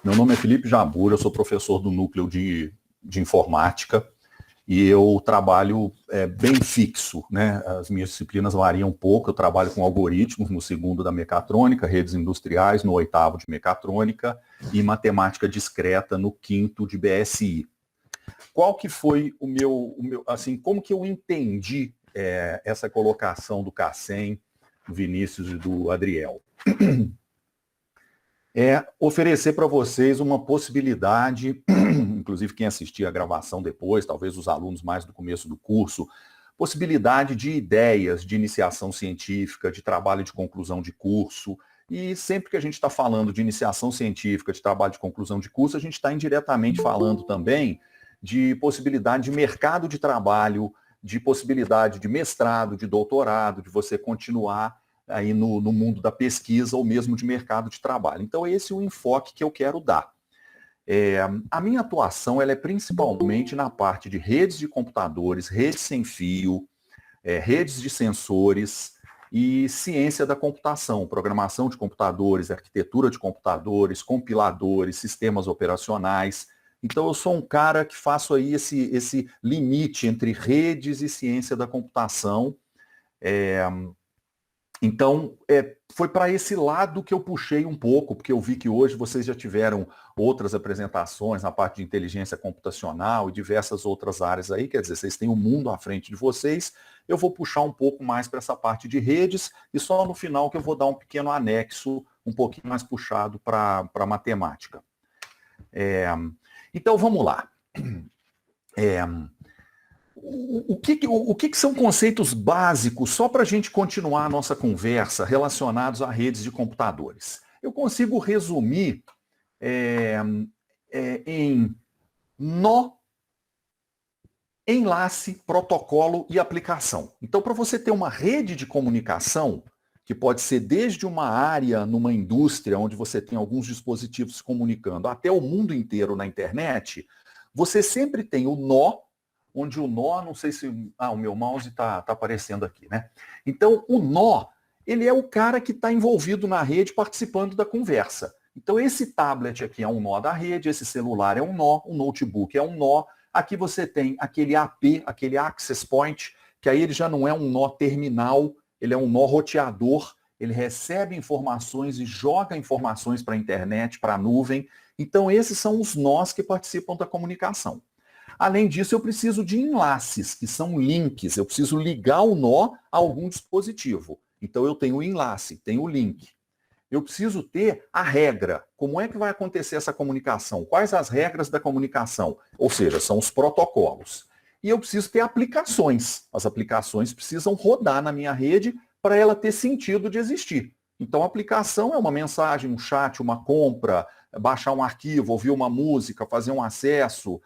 Meu nome é Felipe Jabur, eu sou professor do núcleo de informática e eu trabalho bem fixo, né? As minhas disciplinas variam um pouco, eu trabalho com algoritmos no segundo da mecatrônica, redes industriais no oitavo de mecatrônica e matemática discreta no quinto de BSI. Qual que foi o meu assim, como que eu entendi essa colocação do Cassem, do Vinícius e do Adriel? É oferecer para vocês uma possibilidade, inclusive quem assistir a gravação depois, talvez os alunos mais do começo do curso, possibilidade de ideias de iniciação científica, de trabalho de conclusão de curso. E sempre que a gente está falando de iniciação científica, de trabalho de conclusão de curso, a gente está indiretamente falando também de possibilidade de mercado de trabalho, de possibilidade de mestrado, de doutorado, de você continuar aí no mundo da pesquisa ou mesmo de mercado de trabalho. Então, esse é o enfoque que eu quero dar. A minha atuação ela é principalmente na parte de redes de computadores, redes sem fio, redes de sensores e ciência da computação, programação de computadores, arquitetura de computadores, compiladores, sistemas operacionais. Então, eu sou um cara que faço aí esse limite entre redes e ciência da computação. Então, foi para esse lado que eu puxei um pouco, porque eu vi que hoje vocês já tiveram outras apresentações na parte de inteligência computacional e diversas outras áreas aí, quer dizer, vocês têm o mundo à frente de vocês, eu vou puxar um pouco mais para essa parte de redes e só no final que eu vou dar um pequeno anexo, um pouquinho mais puxado para matemática. Então, vamos lá. O que são conceitos básicos, só para a gente continuar a nossa conversa, relacionados a redes de computadores? Eu consigo resumir em nó, enlace, protocolo e aplicação. Então, para você ter uma rede de comunicação, que pode ser desde uma área numa indústria, onde você tem alguns dispositivos se comunicando, até o mundo inteiro na internet, você sempre tem o nó, onde o nó, não sei se... o meu mouse está aparecendo aqui, né? Então, o nó, ele é o cara que está envolvido na rede participando da conversa. Então, esse tablet aqui é um nó da rede, esse celular é um nó, o notebook é um nó. Aqui você tem aquele AP, aquele Access Point, que aí ele já não é um nó terminal, ele é um nó roteador, ele recebe informações e joga informações para a internet, para a nuvem. Então, esses são os nós que participam da comunicação. Além disso, eu preciso de enlaces, que são links. Eu preciso ligar o nó a algum dispositivo. Então, eu tenho o enlace, tenho o link. Eu preciso ter a regra. Como é que vai acontecer essa comunicação? Quais as regras da comunicação? Ou seja, são os protocolos. E eu preciso ter aplicações. As aplicações precisam rodar na minha rede para ela ter sentido de existir. Então, a aplicação é uma mensagem, um chat, uma compra, baixar um arquivo, ouvir uma música, fazer um acesso,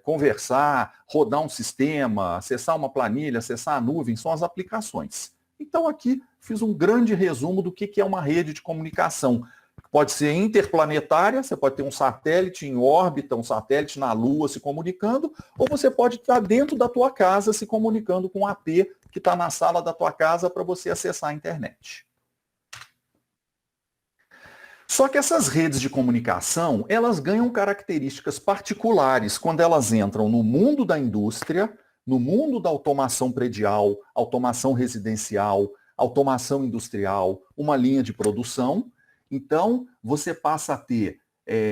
conversar, rodar um sistema, acessar uma planilha, acessar a nuvem, são as aplicações. Então aqui fiz um grande resumo do que é uma rede de comunicação. Pode ser interplanetária, você pode ter um satélite em órbita, um satélite na Lua se comunicando, ou você pode estar dentro da tua casa se comunicando com um AP que está na sala da tua casa para você acessar a internet. Só que essas redes de comunicação, elas ganham características particulares quando elas entram no mundo da indústria, no mundo da automação predial, automação residencial, automação industrial, uma linha de produção. Então, você passa a ter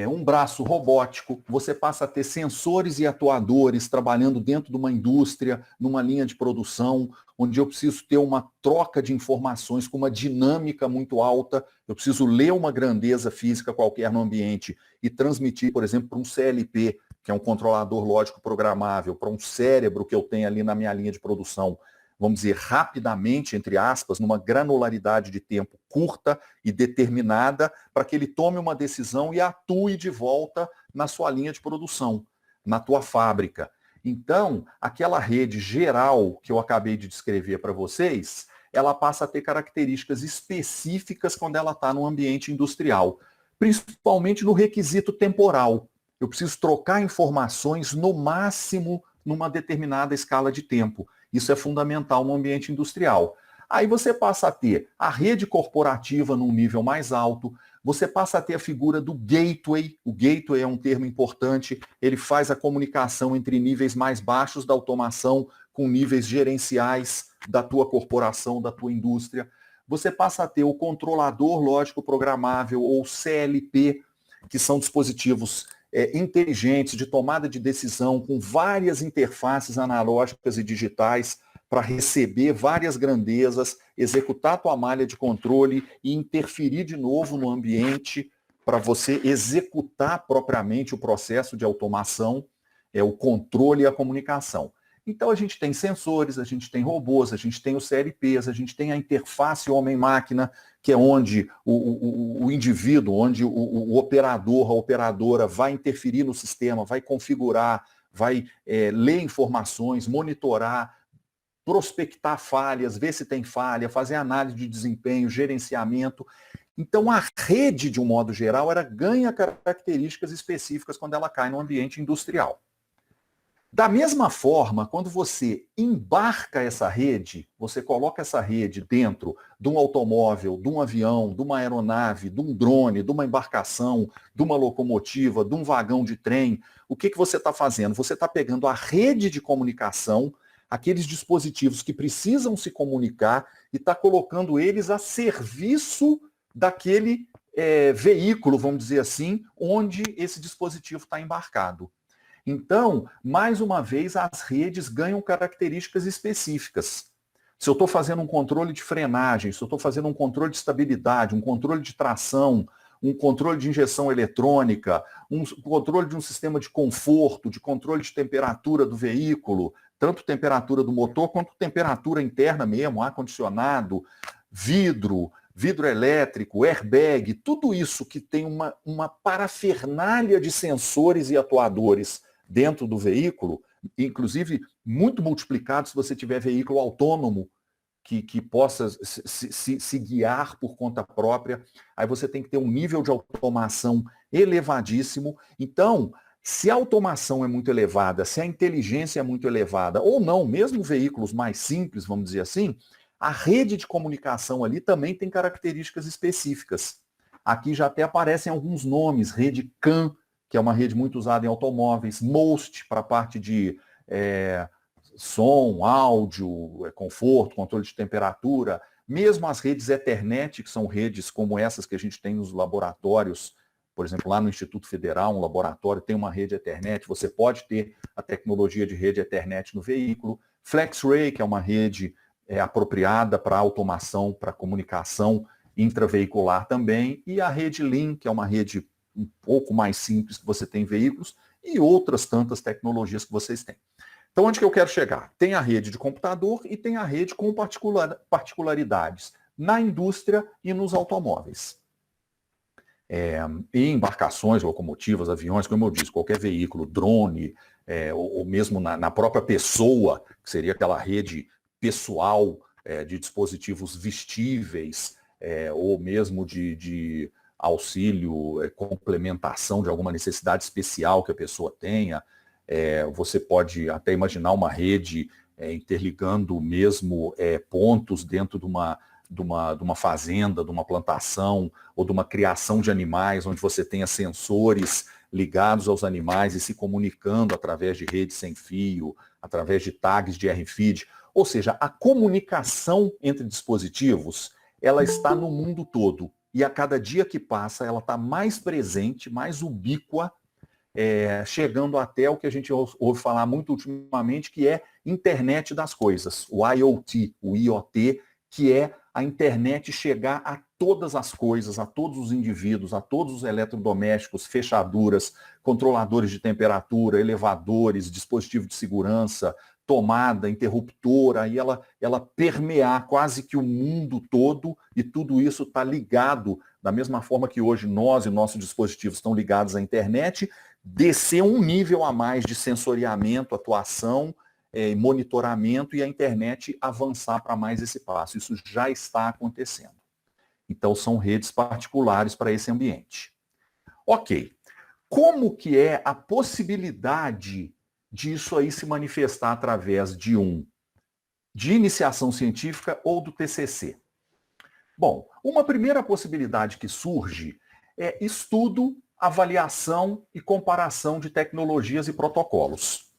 um braço robótico, você passa a ter sensores e atuadores trabalhando dentro de uma indústria, numa linha de produção, onde eu preciso ter uma troca de informações com uma dinâmica muito alta, eu preciso ler uma grandeza física qualquer no ambiente e transmitir, por exemplo, para um CLP, que é um controlador lógico programável, para um cérebro que eu tenho ali na minha linha de produção, vamos dizer, rapidamente, entre aspas, numa granularidade de tempo curta e determinada, para que ele tome uma decisão e atue de volta na sua linha de produção, na tua fábrica. Então, aquela rede geral que eu acabei de descrever para vocês, ela passa a ter características específicas quando ela está no ambiente industrial, principalmente no requisito temporal. Eu preciso trocar informações no máximo numa determinada escala de tempo. Isso é fundamental no ambiente industrial. Aí você passa a ter a rede corporativa num nível mais alto, Você passa a ter a figura do gateway. O gateway é um termo importante, ele faz a comunicação entre níveis mais baixos da automação com níveis gerenciais da tua corporação, da tua indústria. Você passa a ter o controlador lógico programável, ou CLP, que são dispositivos inteligentes de tomada de decisão com várias interfaces analógicas e digitais para receber várias grandezas, executar a tua malha de controle e interferir de novo no ambiente para você executar propriamente o processo de automação, o controle e a comunicação. Então a gente tem sensores, a gente tem robôs, a gente tem os CLPs, a gente tem a interface homem-máquina, que é onde o indivíduo, onde o operador, a operadora vai interferir no sistema, vai configurar, vai ler informações, monitorar, prospectar falhas, ver se tem falha, fazer análise de desempenho, gerenciamento. Então a rede, de um modo geral, ela ganha características específicas quando ela cai no ambiente industrial. Da mesma forma, quando você embarca essa rede, você coloca essa rede dentro de um automóvel, de um avião, de uma aeronave, de um drone, de uma embarcação, de uma locomotiva, de um vagão de trem, o que você está fazendo? Você está pegando a rede de comunicação, aqueles dispositivos que precisam se comunicar, e está colocando eles a serviço daquele veículo, vamos dizer assim, onde esse dispositivo está embarcado. Então, mais uma vez, as redes ganham características específicas. Se eu estou fazendo um controle de frenagem, se eu estou fazendo um controle de estabilidade, um controle de tração, um controle de injeção eletrônica, um controle de um sistema de conforto, de controle de temperatura do veículo, tanto temperatura do motor quanto temperatura interna mesmo, ar-condicionado, vidro elétrico, airbag, tudo isso que tem uma parafernália de sensores e atuadores dentro do veículo, inclusive muito multiplicado se você tiver veículo autônomo que possa se guiar por conta própria. Aí você tem que ter um nível de automação elevadíssimo. Então, se a automação é muito elevada, se a inteligência é muito elevada, ou não, mesmo veículos mais simples, vamos dizer assim, a rede de comunicação ali também tem características específicas. Aqui já até aparecem alguns nomes, rede CAN, que é uma rede muito usada em automóveis, MOST, para a parte de som, áudio, conforto, controle de temperatura, mesmo as redes Ethernet, que são redes como essas que a gente tem nos laboratórios, por exemplo, lá no Instituto Federal, um laboratório tem uma rede Ethernet, você pode ter a tecnologia de rede Ethernet no veículo. FlexRay, que é uma rede apropriada para automação, para comunicação intraveicular também, e a rede LIN, que é uma rede um pouco mais simples que você tem em veículos, e outras tantas tecnologias que vocês têm. Então, onde que eu quero chegar? Tem a rede de computador e tem a rede com particularidades na indústria e nos automóveis. E embarcações, locomotivas, aviões, como eu disse, qualquer veículo, drone, ou mesmo na própria pessoa, que seria aquela rede pessoal de dispositivos vestíveis, ou mesmo de auxílio, complementação de alguma necessidade especial que a pessoa tenha. Você pode até imaginar uma rede interligando mesmo pontos dentro de uma fazenda, de uma plantação ou de uma criação de animais, onde você tenha sensores ligados aos animais e se comunicando através de redes sem fio, através de tags de RFID. Ou seja, a comunicação entre dispositivos, ela está no mundo todo. E a cada dia que passa, ela está mais presente, mais ubíqua, chegando até o que a gente ouve falar muito ultimamente, que é internet das coisas, o IoT, o IoT, que é a internet chegar a todas as coisas, a todos os indivíduos, a todos os eletrodomésticos, fechaduras, controladores de temperatura, elevadores, dispositivos de segurança, tomada, interruptora, e ela permear quase que o mundo todo, e tudo isso está ligado, da mesma forma que hoje nós e nossos dispositivos estão ligados à internet, descer um nível a mais de sensoriamento, atuação, monitoramento, e a internet avançar para mais esse passo. Isso já está acontecendo. Então, são redes particulares para esse ambiente. Ok. Como que é a possibilidade disso aí se manifestar através de iniciação científica ou do TCC? Bom, uma primeira possibilidade que surge é estudo, avaliação e comparação de tecnologias e protocolos.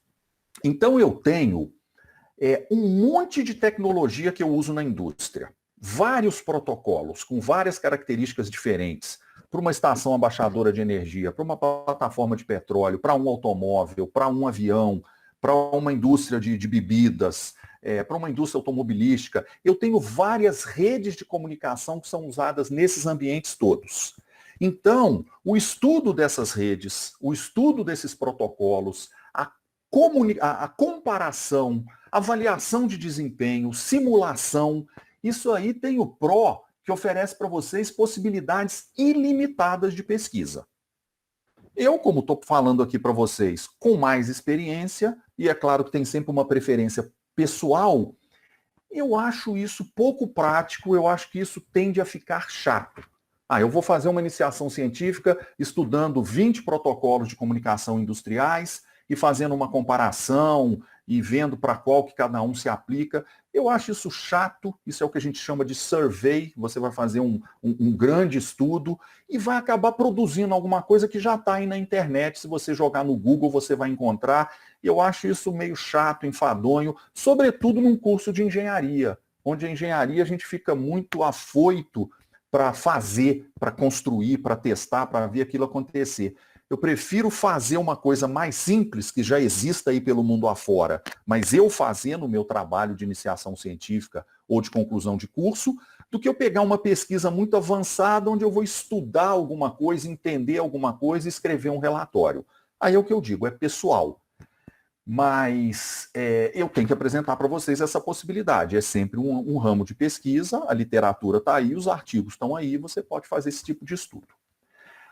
Então eu tenho um monte de tecnologia que eu uso na indústria, vários protocolos com várias características diferentes, para uma estação abaixadora de energia, para uma plataforma de petróleo, para um automóvel, para um avião, para uma indústria de bebidas, para uma indústria automobilística. Eu tenho várias redes de comunicação que são usadas nesses ambientes todos. Então, o estudo dessas redes, o estudo desses protocolos, a comparação, avaliação de desempenho, simulação, isso aí tem o Pro, que oferece para vocês possibilidades ilimitadas de pesquisa. Eu, como estou falando aqui para vocês com mais experiência, e é claro que tem sempre uma preferência pessoal, eu acho isso pouco prático, eu acho que isso tende a ficar chato. Eu vou fazer uma iniciação científica estudando 20 protocolos de comunicação industriais e fazendo uma comparação e vendo para qual que cada um se aplica. Eu acho isso chato, isso é o que a gente chama de survey, você vai fazer um grande estudo e vai acabar produzindo alguma coisa que já está aí na internet, se você jogar no Google você vai encontrar. Eu acho isso meio chato, enfadonho, sobretudo num curso de engenharia, onde a engenharia a gente fica muito afoito para fazer, para construir, para testar, para ver aquilo acontecer. Eu prefiro fazer uma coisa mais simples, que já exista aí pelo mundo afora, mas eu fazer no meu trabalho de iniciação científica ou de conclusão de curso, do que eu pegar uma pesquisa muito avançada, onde eu vou estudar alguma coisa, entender alguma coisa e escrever um relatório. Aí é o que eu digo, é pessoal. Mas eu tenho que apresentar para vocês essa possibilidade. É sempre um ramo de pesquisa, a literatura está aí, os artigos estão aí, você pode fazer esse tipo de estudo.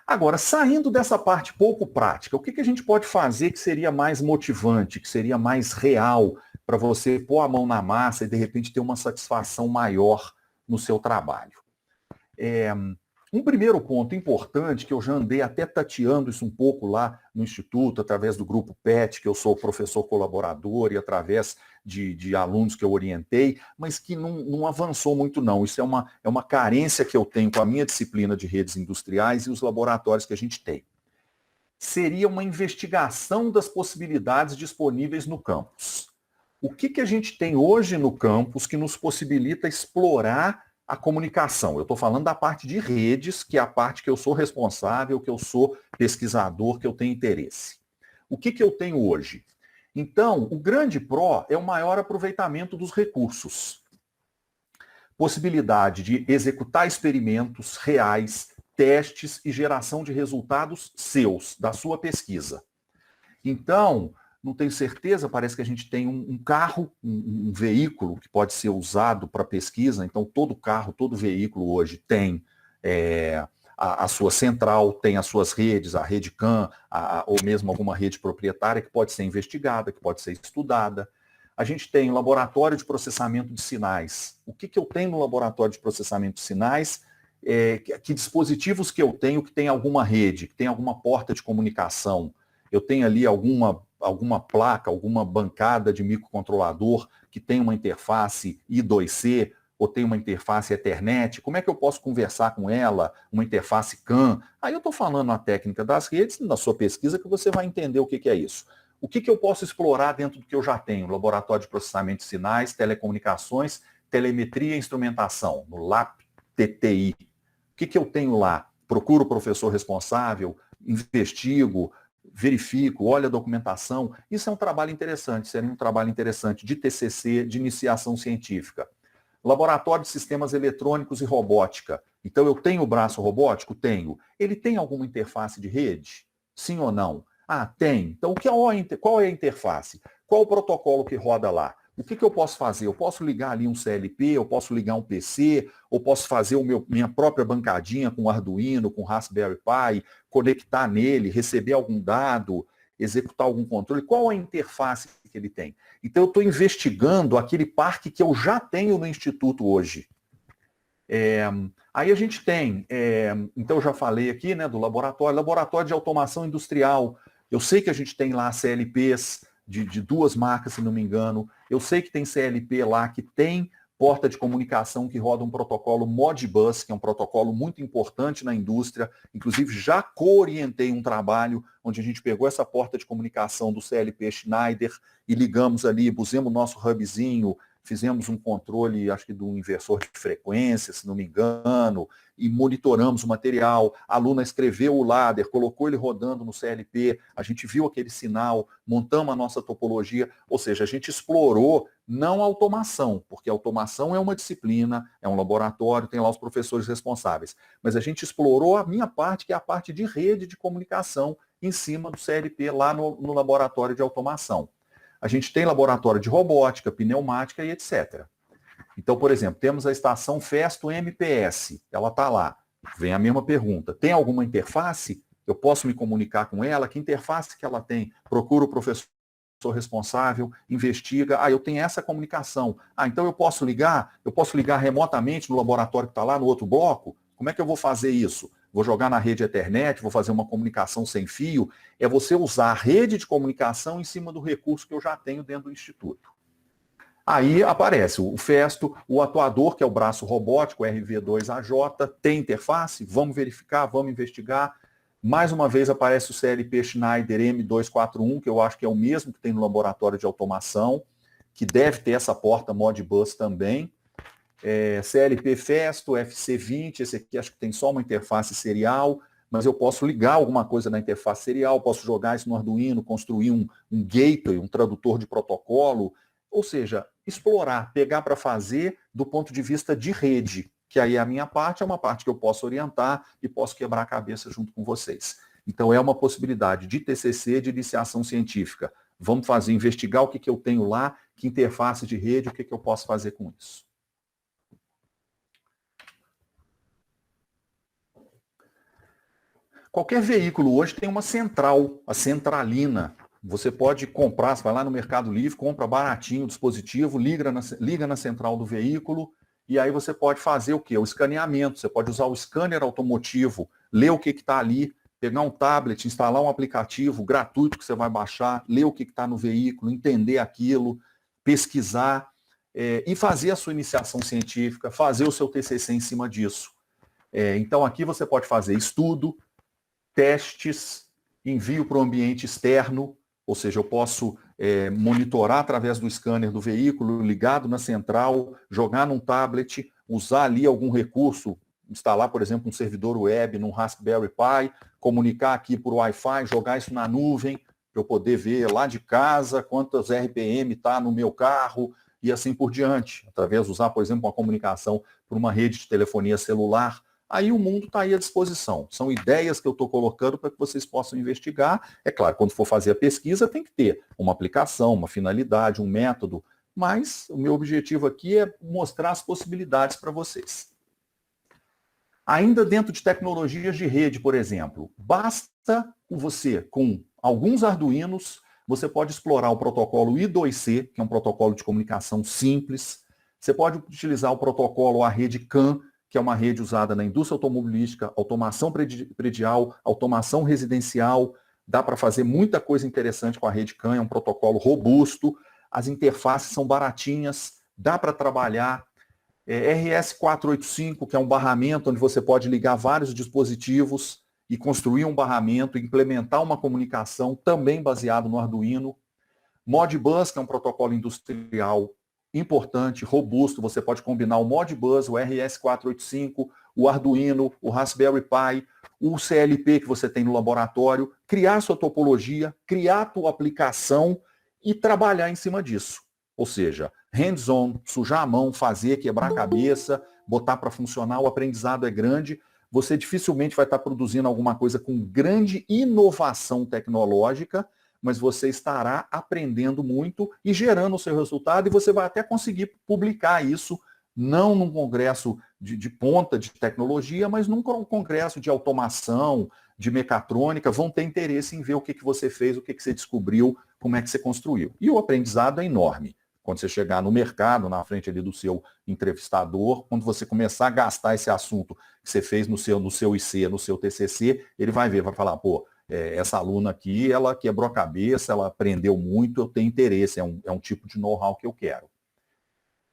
Agora, saindo dessa parte pouco prática, o que a gente pode fazer que seria mais motivante, que seria mais real para você pôr a mão na massa e, de repente, ter uma satisfação maior no seu trabalho? Um primeiro ponto importante, que eu já andei até tateando isso um pouco lá no Instituto, através do grupo PET, que eu sou professor colaborador, e através de alunos que eu orientei, mas que não avançou muito não. Isso é uma carência que eu tenho com a minha disciplina de redes industriais e os laboratórios que a gente tem. Seria uma investigação das possibilidades disponíveis no campus. O que a gente tem hoje no campus que nos possibilita explorar a comunicação? Eu estou falando da parte de redes, que é a parte que eu sou responsável, que eu sou pesquisador, que eu tenho interesse. O que eu tenho hoje? Então, o grande Pro é o maior aproveitamento dos recursos. Possibilidade de executar experimentos reais, testes e geração de resultados seus, da sua pesquisa. Então, não tenho certeza, parece que a gente tem um carro, um veículo que pode ser usado para pesquisa. Então, todo carro, todo veículo hoje tem a sua central, tem as suas redes, a rede CAN, ou mesmo alguma rede proprietária que pode ser investigada, que pode ser estudada. A gente tem o laboratório de processamento de sinais. O que eu tenho no laboratório de processamento de sinais? Que dispositivos que eu tenho que tem alguma rede, que tem alguma porta de comunicação? Eu tenho ali alguma placa, alguma bancada de microcontrolador que tem uma interface I2C ou tem uma interface Ethernet. Como é que eu posso conversar com ela? Uma interface CAN. Aí eu estou falando a técnica das redes, na sua pesquisa, que você vai entender o que é isso. O que eu posso explorar dentro do que eu já tenho? Laboratório de processamento de sinais, telecomunicações, telemetria e instrumentação, no LAP TTI. O que eu tenho lá? Procuro o professor responsável, investigo, verifico, olho a documentação. Isso é um trabalho interessante, seria um trabalho interessante de TCC, de iniciação científica. Laboratório de sistemas eletrônicos e robótica. Então, eu tenho o braço robótico? Tenho. Ele tem alguma interface de rede? Sim ou não? Tem. Então, qual é a interface? Qual o protocolo que roda lá? O que eu posso fazer? Eu posso ligar ali um CLP, eu posso ligar um PC, ou posso fazer minha própria bancadinha com Arduino, com Raspberry Pi, conectar nele, receber algum dado, executar algum controle. Qual a interface que ele tem? Então, eu estou investigando aquele parque que eu já tenho no Instituto hoje. Aí a gente tem, então eu já falei aqui, né, do laboratório de automação industrial. Eu sei que a gente tem lá CLPs de duas marcas, se não me engano. Eu sei que tem CLP lá que tem porta de comunicação que roda um protocolo Modbus, que é um protocolo muito importante na indústria. Inclusive, já co-orientei um trabalho onde a gente pegou essa porta de comunicação do CLP Schneider e ligamos ali, pusemos o nosso hubzinho, fizemos um controle, acho que do inversor de frequência, se não me engano, e monitoramos o material. A aluna escreveu o ladder, colocou ele rodando no CLP, a gente viu aquele sinal, montamos a nossa topologia, ou seja, a gente explorou não a automação, porque a automação é uma disciplina, é um laboratório, tem lá os professores responsáveis, mas a gente explorou a minha parte, que é a parte de rede de comunicação em cima do CLP lá no laboratório de automação. A gente tem laboratório de robótica, pneumática e etc. Então, por exemplo, temos a estação Festo MPS, ela está lá. Vem a mesma pergunta. Tem alguma interface? Eu posso me comunicar com ela? Que interface que ela tem? Procura o professor responsável, investiga. Eu tenho essa comunicação. Então eu posso ligar? Eu posso ligar remotamente no laboratório que está lá no outro bloco? Como é que eu vou fazer isso? Vou jogar na rede Ethernet, vou fazer uma comunicação sem fio. É você usar a rede de comunicação em cima do recurso que eu já tenho dentro do instituto. Aí aparece o Festo, o atuador, que é o braço robótico, RV2AJ, tem interface? Vamos verificar, vamos investigar. Mais uma vez aparece o CLP Schneider M241, que eu acho que é o mesmo que tem no laboratório de automação, que deve ter essa porta Modbus também. CLP Festo, FC20, esse aqui acho que tem só uma interface serial, mas eu posso ligar alguma coisa na interface serial, posso jogar isso no Arduino, construir um gateway, um tradutor de protocolo, ou seja, explorar, pegar para fazer do ponto de vista de rede, que aí a minha parte é uma parte que eu posso orientar e posso quebrar a cabeça junto com vocês. Então é uma possibilidade de TCC, de iniciação científica. Vamos fazer, investigar o que eu tenho lá, que interface de rede, o que eu posso fazer com isso. Qualquer veículo hoje tem uma central, a centralina. Você pode comprar, você vai lá no Mercado Livre, compra baratinho o dispositivo, liga na central do veículo, e aí você pode fazer o quê? O escaneamento. Você pode usar o scanner automotivo, ler o que está ali, pegar um tablet, instalar um aplicativo gratuito que você vai baixar, ler o que está no veículo, entender aquilo, pesquisar, e fazer a sua iniciação científica, fazer o seu TCC em cima disso. Então aqui você pode fazer estudo, testes, envio para o ambiente externo, ou seja, eu posso monitorar através do scanner do veículo, ligado na central, jogar num tablet, usar ali algum recurso, instalar, por exemplo, um servidor web num Raspberry Pi, comunicar aqui por Wi-Fi, jogar isso na nuvem, para eu poder ver lá de casa quantas RPM está no meu carro e assim por diante. Através de usar, por exemplo, uma comunicação por uma rede de telefonia celular. Aí o mundo está aí à disposição. São ideias que eu estou colocando para que vocês possam investigar. É claro, quando for fazer a pesquisa, tem que ter uma aplicação, uma finalidade, um método. Mas o meu objetivo aqui é mostrar as possibilidades para vocês. Ainda dentro de tecnologias de rede, por exemplo, basta você, com alguns Arduinos, você pode explorar o protocolo I2C, que é um protocolo de comunicação simples. Você pode utilizar o protocolo, a rede CAN, que é uma rede usada na indústria automobilística, automação predial, automação residencial. Dá para fazer muita coisa interessante com a rede CAN, é um protocolo robusto, as interfaces são baratinhas, dá para trabalhar. RS485, que é um barramento onde você pode ligar vários dispositivos e construir um barramento, implementar uma comunicação também baseado no Arduino. Modbus, que é um protocolo industrial importante, robusto, você pode combinar o Modbus, o RS485, o Arduino, o Raspberry Pi, o CLP que você tem no laboratório, criar sua topologia, criar a tua aplicação e trabalhar em cima disso. Ou seja, hands-on, sujar a mão, fazer, quebrar a cabeça, botar para funcionar, o aprendizado é grande, você dificilmente vai estar produzindo alguma coisa com grande inovação tecnológica, mas você estará aprendendo muito e gerando o seu resultado, e você vai até conseguir publicar isso, não num congresso de ponta de tecnologia, mas num congresso de automação, de mecatrônica, vão ter interesse em ver o que você fez, o que você descobriu, como é que você construiu. E o aprendizado é enorme. Quando você chegar no mercado, na frente ali do seu entrevistador, quando você começar a gastar esse assunto que você fez no seu IC, no seu TCC, ele vai ver, vai falar, pô, essa aluna aqui, ela quebrou a cabeça, ela aprendeu muito, eu tenho interesse, é um tipo de know-how que eu quero.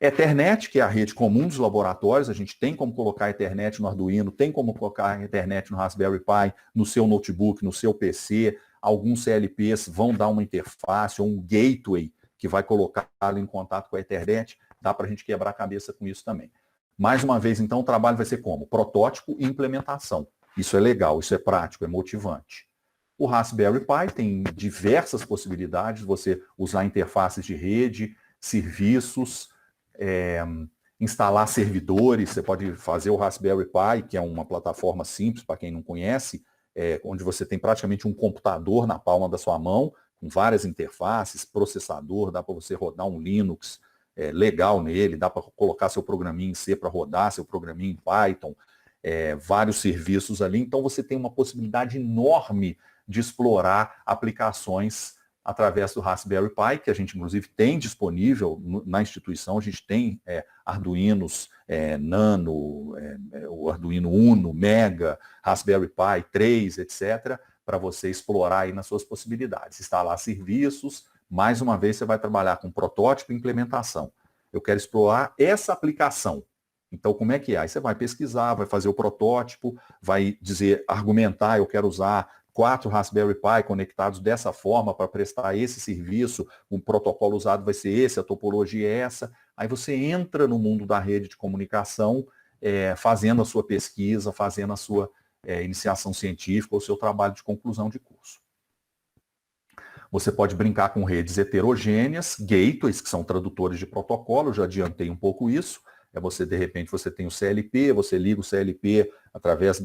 Ethernet, que é a rede comum dos laboratórios, a gente tem como colocar a Ethernet no Arduino, tem como colocar a Ethernet no Raspberry Pi, no seu notebook, no seu PC. Alguns CLPs vão dar uma interface ou um gateway que vai colocá-lo em contato com a Ethernet. Dá para a gente quebrar a cabeça com isso também. Mais uma vez, então, o trabalho vai ser como? Protótipo e implementação. Isso é legal, isso é prático, é motivante. O Raspberry Pi tem diversas possibilidades, você usar interfaces de rede, serviços, instalar servidores. Você pode fazer o Raspberry Pi, que é uma plataforma simples, para quem não conhece, onde você tem praticamente um computador na palma da sua mão, com várias interfaces, processador, dá para você rodar um Linux legal nele, dá para colocar seu programinha em C para rodar, seu programinha em Python, vários serviços ali. Então você tem uma possibilidade enorme de explorar aplicações através do Raspberry Pi, que a gente inclusive tem disponível na instituição. A gente tem Arduinos Nano, o Arduino Uno, Mega, Raspberry Pi 3, etc., para você explorar aí nas suas possibilidades. Instalar serviços, mais uma vez você vai trabalhar com protótipo e implementação. Eu quero explorar essa aplicação. Então, como é que é? Aí você vai pesquisar, vai fazer o protótipo, vai dizer, argumentar, eu quero usar 4 Raspberry Pi conectados dessa forma para prestar esse serviço, o protocolo usado vai ser esse, a topologia é essa. Aí você entra no mundo da rede de comunicação, fazendo a sua pesquisa, fazendo a sua iniciação científica, ou seu trabalho de conclusão de curso. Você pode brincar com redes heterogêneas, gateways, que são tradutores de protocolo, eu já adiantei um pouco isso. Você, de repente, você tem o CLP, você liga o CLP através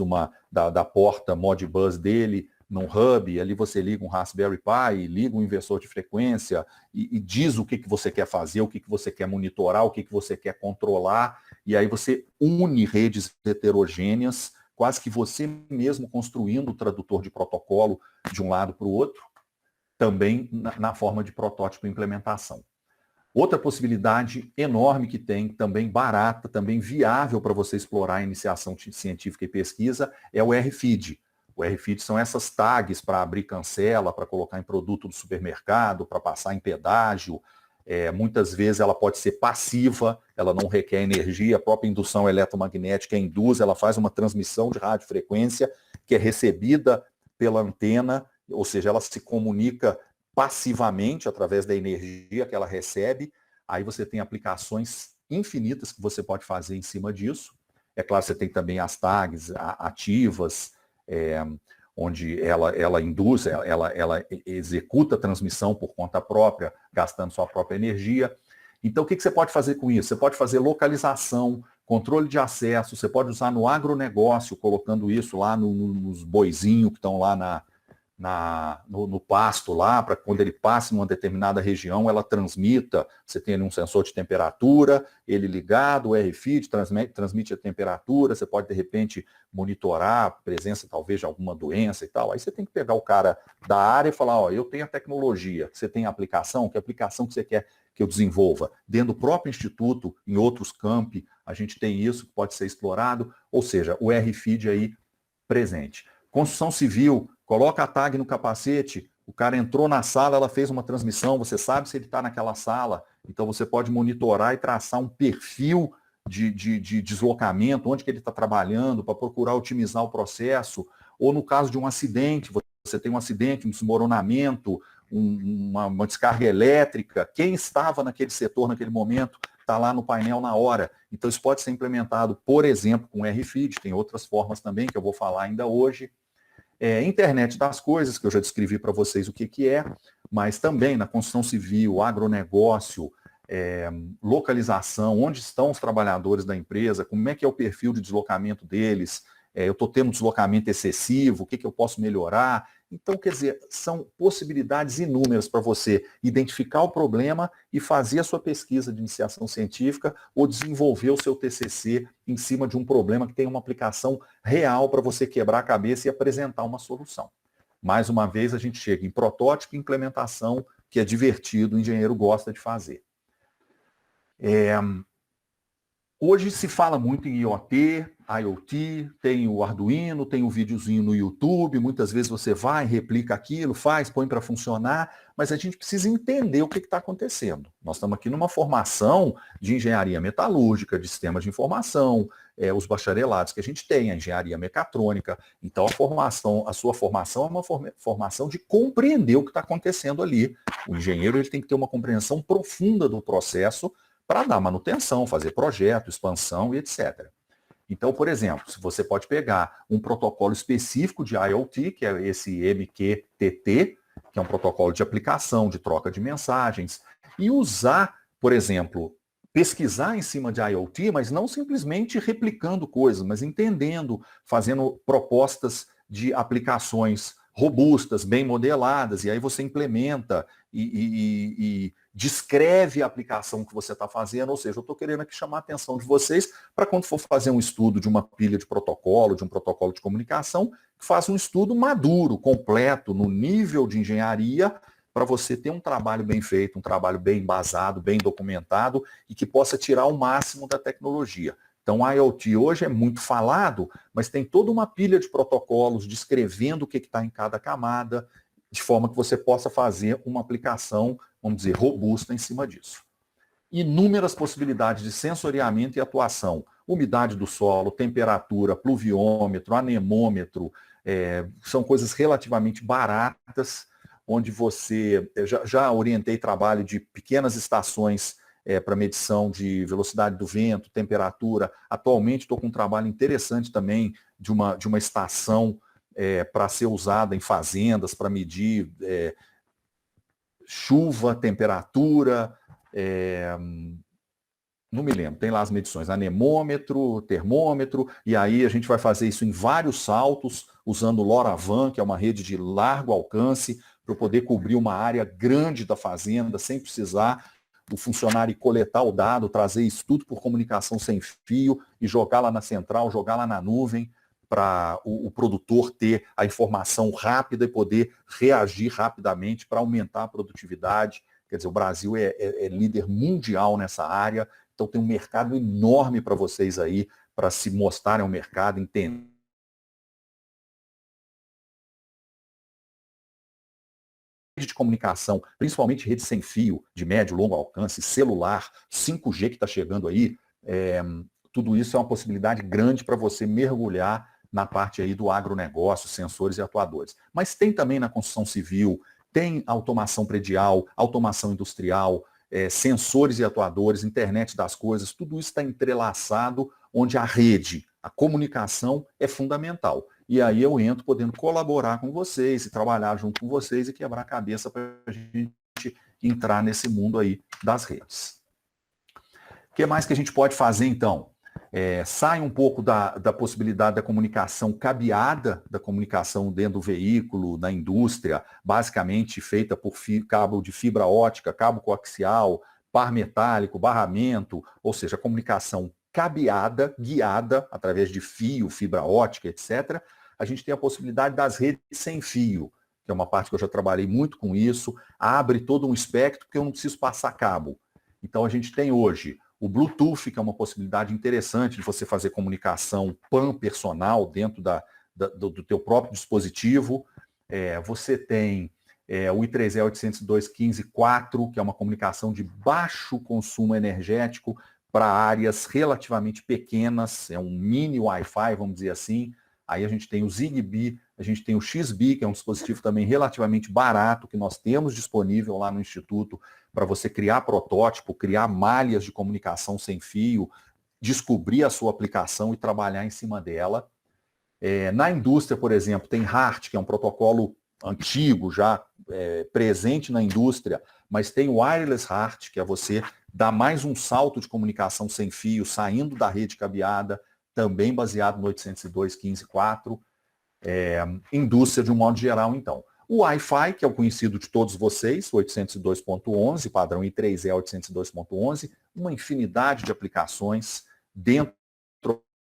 da porta Modbus dele num hub, e ali você liga um Raspberry Pi, liga um inversor de frequência e diz o que você quer fazer, o que você quer monitorar, o que você quer controlar, e aí você une redes heterogêneas, quase que você mesmo construindo o tradutor de protocolo de um lado para o outro, também na forma de protótipo e implementação. Outra possibilidade enorme que tem, também barata, também viável para você explorar a iniciação científica e pesquisa, é o RFID. O RFID são essas tags para abrir cancela, para colocar em produto do supermercado, para passar em pedágio. Muitas vezes ela pode ser passiva, ela não requer energia, a própria indução eletromagnética induz, ela faz uma transmissão de radiofrequência que é recebida pela antena, ou seja, ela se comunica passivamente através da energia que ela recebe. Aí você tem aplicações infinitas que você pode fazer em cima disso. É claro, você tem também as tags ativas, onde ela induz, ela executa a transmissão por conta própria, gastando sua própria energia. Então, o que você pode fazer com isso? Você pode fazer localização, controle de acesso, você pode usar no agronegócio, colocando isso lá nos boizinhos que estão lá no pasto lá, para quando ele passe em uma determinada região, ela transmita. Você tem ali um sensor de temperatura, ele ligado, o RFID transmite a temperatura, você pode de repente monitorar a presença talvez de alguma doença e tal. Aí você tem que pegar o cara da área e falar, ó, eu tenho a tecnologia, você tem a aplicação, que aplicação que você quer que eu desenvolva? Dentro do próprio instituto, em outros campi, a gente tem isso que pode ser explorado, ou seja, o RFID aí presente. Construção civil, coloca a tag no capacete, o cara entrou na sala, ela fez uma transmissão, você sabe se ele está naquela sala, então você pode monitorar e traçar um perfil de deslocamento, onde que ele está trabalhando, para procurar otimizar o processo, ou no caso de um acidente, você tem um acidente, um desmoronamento, uma descarga elétrica, quem estava naquele setor naquele momento está lá no painel na hora. Então isso pode ser implementado, por exemplo, com RFID, tem outras formas também que eu vou falar ainda hoje. Internet das coisas, que eu já descrevi para vocês o que é, mas também na construção civil, agronegócio, localização, onde estão os trabalhadores da empresa, como é que é o perfil de deslocamento deles, eu estou tendo um deslocamento excessivo, o que eu posso melhorar? Então, quer dizer, são possibilidades inúmeras para você identificar o problema e fazer a sua pesquisa de iniciação científica ou desenvolver o seu TCC em cima de um problema que tem uma aplicação real para você quebrar a cabeça e apresentar uma solução. Mais uma vez, a gente chega em protótipo e implementação, que é divertido, o engenheiro gosta de fazer. Hoje se fala muito em IoT, tem o Arduino, tem o videozinho no YouTube, muitas vezes você vai, replica aquilo, faz, põe para funcionar, mas a gente precisa entender o que está acontecendo. Nós estamos aqui numa formação de engenharia metalúrgica, de sistemas de informação, os bacharelados que a gente tem, a engenharia mecatrônica. Então a sua formação é uma formação de compreender o que está acontecendo ali. O engenheiro ele tem que ter uma compreensão profunda do processo para dar manutenção, fazer projeto, expansão e etc. Então, por exemplo, se você pode pegar um protocolo específico de IoT, que é esse MQTT, que é um protocolo de aplicação, de troca de mensagens, e usar, por exemplo, pesquisar em cima de IoT, mas não simplesmente replicando coisas, mas entendendo, fazendo propostas de aplicações robustas, bem modeladas, e aí você implementa e descreve a aplicação que você está fazendo, ou seja, eu estou querendo aqui chamar a atenção de vocês para quando for fazer um estudo de uma pilha de protocolo, de um protocolo de comunicação, que faça um estudo maduro, completo, no nível de engenharia, para você ter um trabalho bem feito, um trabalho bem embasado, bem documentado e que possa tirar o máximo da tecnologia. Então, a IoT hoje é muito falado, mas tem toda uma pilha de protocolos descrevendo o que está em cada camada, de forma que você possa fazer uma aplicação, vamos dizer, robusta em cima disso. Inúmeras possibilidades de sensoriamento e atuação. Umidade do solo, temperatura, pluviômetro, anemômetro, são coisas relativamente baratas, onde você... já orientei trabalho de pequenas estações para medição de velocidade do vento, temperatura. Atualmente estou com um trabalho interessante também de uma estação para ser usada em fazendas, para medir chuva, temperatura, não me lembro, tem lá as medições, anemômetro, termômetro, e aí a gente vai fazer isso em vários saltos, usando o LoRaWAN, que é uma rede de largo alcance, para poder cobrir uma área grande da fazenda, sem precisar o funcionário coletar o dado, trazer isso tudo por comunicação sem fio e jogar lá na central, jogar lá na nuvem, para o produtor ter a informação rápida e poder reagir rapidamente para aumentar a produtividade. Quer dizer, o Brasil é líder mundial nessa área, então tem um mercado enorme para vocês aí, para se mostrarem ao mercado, entender de comunicação, principalmente rede sem fio, de médio e longo alcance, celular, 5G que está chegando aí, tudo isso é uma possibilidade grande para você mergulhar na parte aí do agronegócio, sensores e atuadores. Mas tem também na construção civil, tem automação predial, automação industrial, sensores e atuadores, internet das coisas, tudo isso está entrelaçado, onde a rede, a comunicação é fundamental. E aí eu entro podendo colaborar com vocês e trabalhar junto com vocês e quebrar a cabeça para a gente entrar nesse mundo aí das redes. O que mais que a gente pode fazer então? Sai um pouco da possibilidade da comunicação cabeada, da comunicação dentro do veículo, da indústria, basicamente feita por cabo de fibra ótica, cabo coaxial, par metálico, barramento, ou seja, comunicação cabeada, guiada, através de fio, fibra ótica, etc. A gente tem a possibilidade das redes sem fio, que é uma parte que eu já trabalhei muito com isso, abre todo um espectro, porque eu não preciso passar cabo. Então a gente tem hoje o Bluetooth, que é uma possibilidade interessante de você fazer comunicação pan-personal dentro do teu próprio dispositivo. Você tem o I3E 802.15.4, que é uma comunicação de baixo consumo energético para áreas relativamente pequenas, é um mini Wi-Fi, vamos dizer assim. Aí a gente tem o Zigbee, a gente tem o XBee, que é um dispositivo também relativamente barato, que nós temos disponível lá no Instituto para você criar protótipo, criar malhas de comunicação sem fio, descobrir a sua aplicação e trabalhar em cima dela. Na indústria, por exemplo, tem HART, que é um protocolo antigo, já presente na indústria, mas tem o Wireless HART, que é você dar mais um salto de comunicação sem fio, saindo da rede cabeada, também baseado no 802.15.4. Indústria de um modo geral, então. O Wi-Fi, que é o conhecido de todos vocês, 802.11, padrão I3E 802.11, uma infinidade de aplicações dentro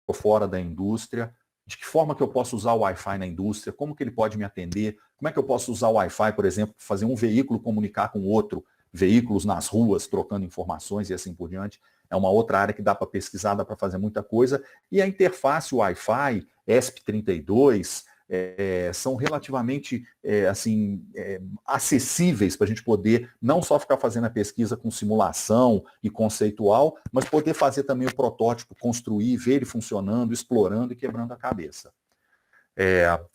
ou fora da indústria. De que forma que eu posso usar o Wi-Fi na indústria? Como que ele pode me atender? Como é que eu posso usar o Wi-Fi, por exemplo, para fazer um veículo comunicar com outro, veículos nas ruas, trocando informações e assim por diante? é uma outra área que dá para pesquisar, dá para fazer muita coisa. E a interface Wi-Fi, ESP32, são relativamente acessíveis para a gente poder não só ficar fazendo a pesquisa com simulação e conceitual, mas poder fazer também o protótipo, construir, ver ele funcionando, explorando e quebrando a cabeça.